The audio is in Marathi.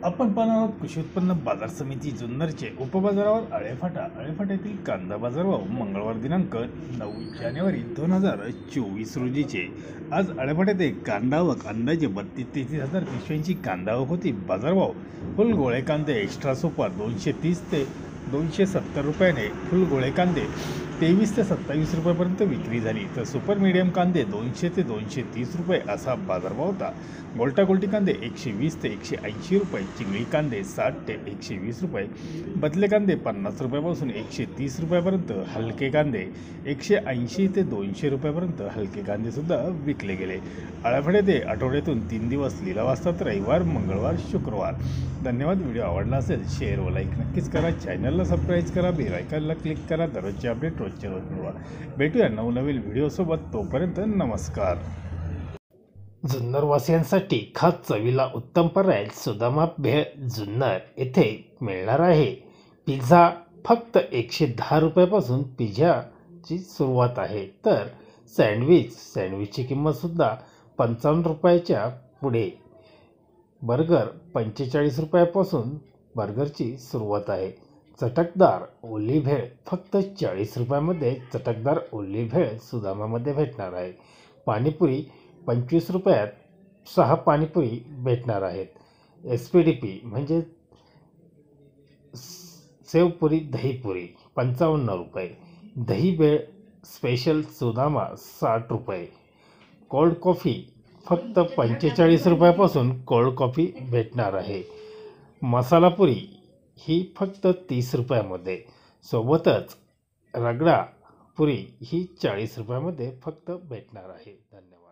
आपण पाहणार आहोत कृषी उत्पन्न बाजार समिती जुन्नरचे उपबाजारावर आळेफाट्यातील कांदा बाजारभाव मंगळवार दिनांक 9 जानेवारी 2024 रोजीचे. आज आळेफाट्यात एक कांदा आवक अंदाजे 32-33 हजार पिशव्यांची कांदा आवक होती. बाजारभाव फुल गोळे कांदे एक्स्ट्रा सुपर 230 ते 270 रुपयाने, फुल गोळे कांदे 23 ते 27 रुपयापर्यंत विक्री झाली, तर सुपर मीडियम कांदे 200 ते 230 रुपये असा बाजारभाव होता. गोल्टी कांदे 120 ते 180 रुपये, चिंगळी कांदे 60 ते 120 रुपये, बदले कांदे 50 रुपयापासून 130 रुपयापर्यंत, हलके कांदे 180 ते 200 रुपयापर्यंत हलके कांदे सुद्धा विकले गेले. आळेफाट्यात आठवड्यातून 3 दिवस लिलाव असतात, रविवार, मंगळवार, शुक्रवार. धन्यवाद. व्हिडिओ आवडला असेल शेअर व लाईक नक्कीच करा. चॅनलला सबस्क्राईब करा, बेल आयकॉनला क्लिक करा. दररोजचे अपडेट रोजच्या रोज मिळवा. भेटूया नवनवीन व्हिडिओसोबत. तोपर्यंत नमस्कार. जुन्नरवासियांसाठी खास चवीला उत्तम पर्याय सुदामा भेळ जुन्नर येथे मिळणार आहे. पिझ्झा फक्त 110 रुपयापासून पिझ्झाची सुरुवात आहे, तर सँडविचची किंमतसुद्धा 55 रुपयाच्या पुढे. बर्गर 45 रुपयापासून बर्गरची सुरुवात आहे. चटकदार ओली भेळ फक्त 40 रुपयामध्ये चटकदार ओली भेळ सुदामामध्ये भेटणार आहे. पाणीपुरी 25 रुपयात 6 पाणीपुरी भेटणार आहेत. SPD म्हणजे सेवपुरी दहीपुरी 55 रुपये. दही भेळ स्पेशल सुदामा 60 रुपये. कोल्ड कॉफी फक्त 45 रुपयापासून कोल्ड कॉफी भेटणार आहे. मसालापुरी ही फक्त 30 रुपयामध्ये. सोबतच रगडा पुरी ही 40 रुपयामध्ये फक्त भेटणार आहे. धन्यवाद.